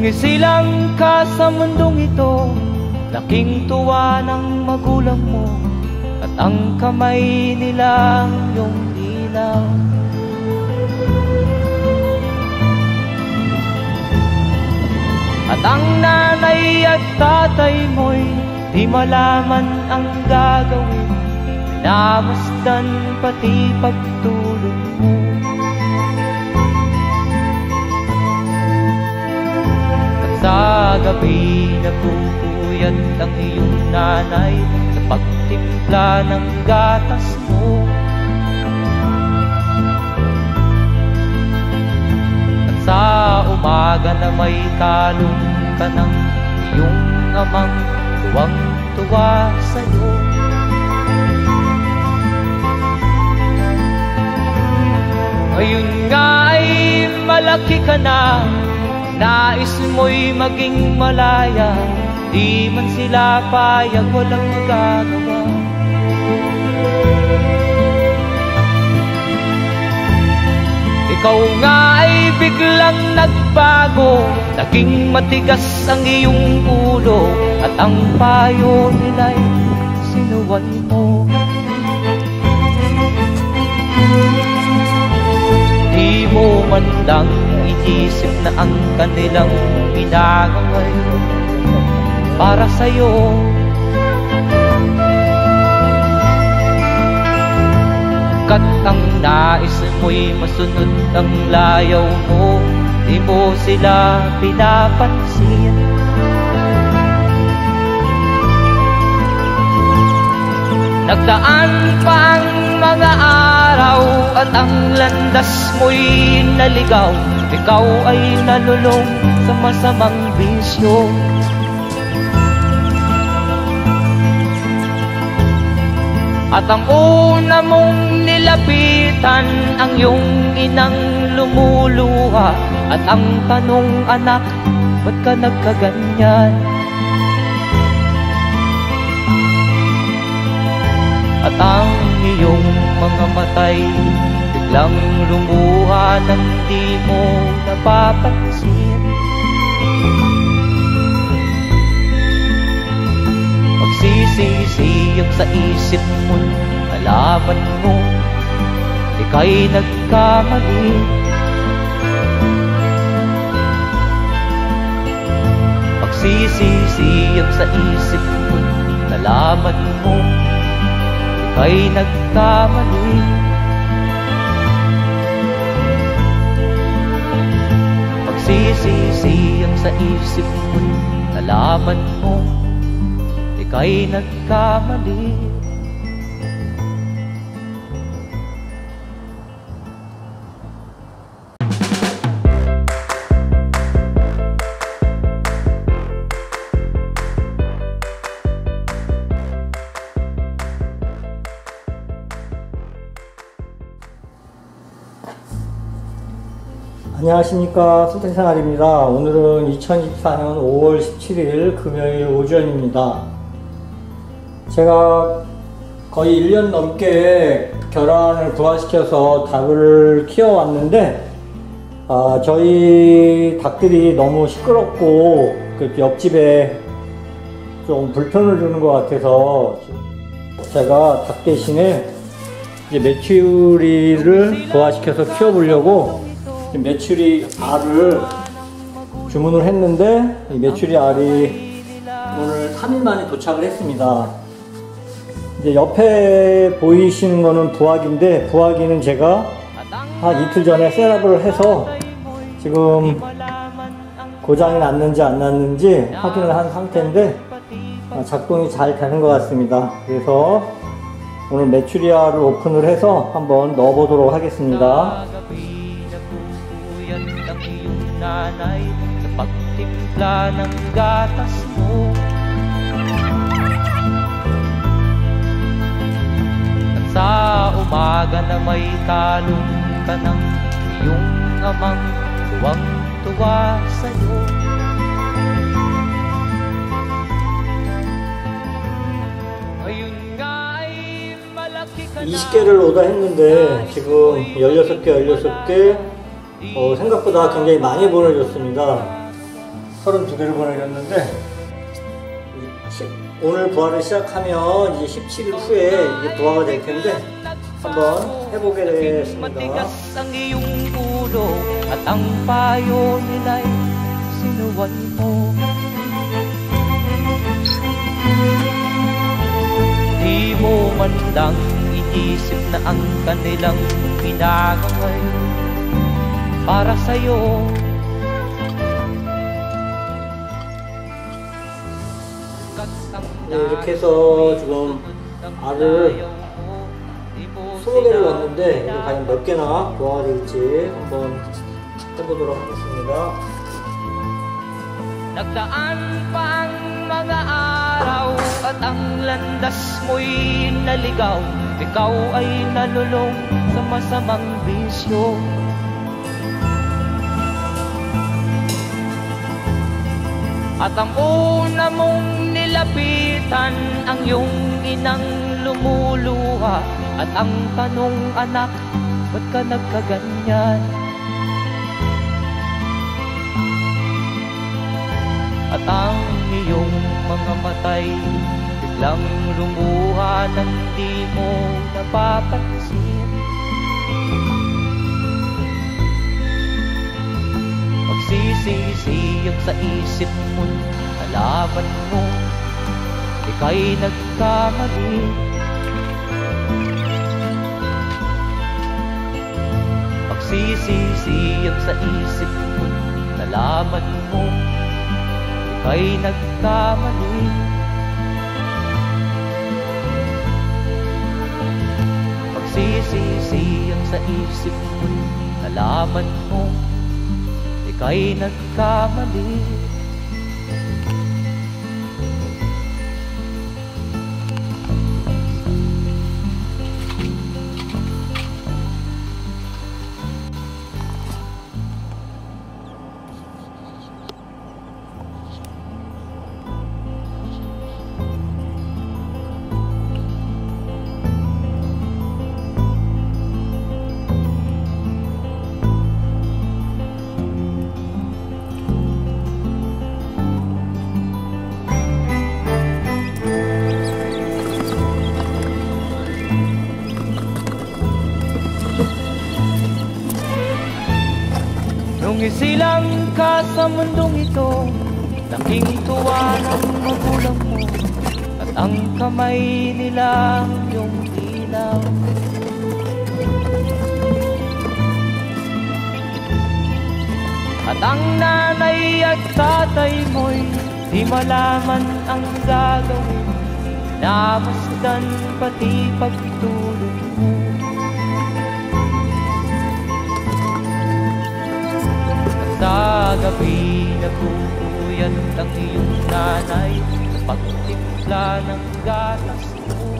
isilang ka sa mundong ito, laking tuwa ng magulang mo, at ang kamay nila iyong ilaw. At ang nanay at tatay mo'y di malaman ang gagawin, namasdan pati pagtulog mo. At sa gabi nagpupuyat ang iyong nanay sa pagtimpla ng gatas mo. At sa umaga na may kalong ka ng iyong amang tuwang-tuwa sa'yo. Ngayon nga ay malaki ka na, nais mo'y maging malaya, di man sila payag, walang magagawa. Ikaw nga ay biglang nagbago, naging matigas ang iyong ulo, at ang payo nila'y sinuway mo. Di mo man lang iisip na ang kanilang ginagawa'y para sa'yo. Kat ang nais mo'y masunod ang layaw mo, di mo sila pinapansin. Nagdaan pa ang mga araw at ang landas mo'y naligaw, ikaw ay nalulong sa masamang bisyo. At ang una mong nilapitan ang iyong inang lumuluha, at ang tanong, anak, ba't ka nagkaganyan? At ang iyong mga matay biglang lumuha nang di mo napapansin. Magsisisiyag sa isip mo, nalaman mo ika'y nagkamali. Magsisisiyag sa isip mo, nalaman mo ika'y nagkamali. Magsisisiyag sa isip mo, nalaman mo ika'y nagkamali. 안녕하십니까, 소택생활입니다. 오늘은 2024년 5월 17일 금요일 오전입니다. 제가 거의 1년 넘게 결혼을 부화시켜서 닭을 키워왔는데 저희 닭들이 너무 시끄럽고 옆집에 좀 불편을 주는 것 같아서 제가 닭 대신에 이제 메추리를 부화시켜서 키워보려고 메추리 알을 주문을 했는데 이 메추리 알이 오늘 3일 만에 도착을 했습니다. 이제 옆에 보이시는 거는 부화기인데, 부화기는 제가 한 이틀 전에 셋업을 해서 지금 고장이 났는지 안 났는지 확인을 한 상태인데 작동이 잘 되는 것 같습니다. 그래서 오늘 메추리 알을 오픈을 해서 한번 넣어 보도록 하겠습니다. Nanay sa pagtimpla ng gatas mo. At sa umaga na may kalong ka ng iyong amang tuwang-tuwa sa'yo. 20개를 오더했는데 지금 16개 생각보다 굉장히 많이 보내줬습니다. 32개를 보내줬는데 오늘 부화를 시작하면 이제 17일 후에 이제 부화가 될 텐데 한번 해보게 되겠습니다. Matigas ang iyong ulo at ang payo nila'y sinuway mo. Di mo man lang iisip na ang kanilang ginagaway para sa'yo. 네, 이렇게 해서 지금 알을 20개를 넣었는데 이거 과연 몇 개나 부화가 될지 한번 해보도록 하겠습니다. Nagdaan pa ang mga araw at ang landas mo'y naligaw. Ikaw ay nalulong sa masamang bisyo. At ang una mong nilapitan ang iyong inang lumuluha. At ang tanong, anak, ba't ka nagkaganyan? At ang iyong mga matay biglang lumuha nang di mo napapansin. Magsisisiyag sa isip mo, nalaman mo ika'y nagkamali. Magsisisiyag sa isip mo, nalaman mo ika'y nagkamali. Magsisisiyag sa isip mo, nalaman mo ika'y nagkamali. Nung isilang ka sa mundong ito, laking tuwa ng magulang mo, at ang kamay nila yung ilaw. At ang nanay at tatay mo'y di malaman ang gagawin, namasdan pati pagtulog mo. Sa gabi nagpupuyat ang iyong nanay sa pagtimpla ng gatas mo.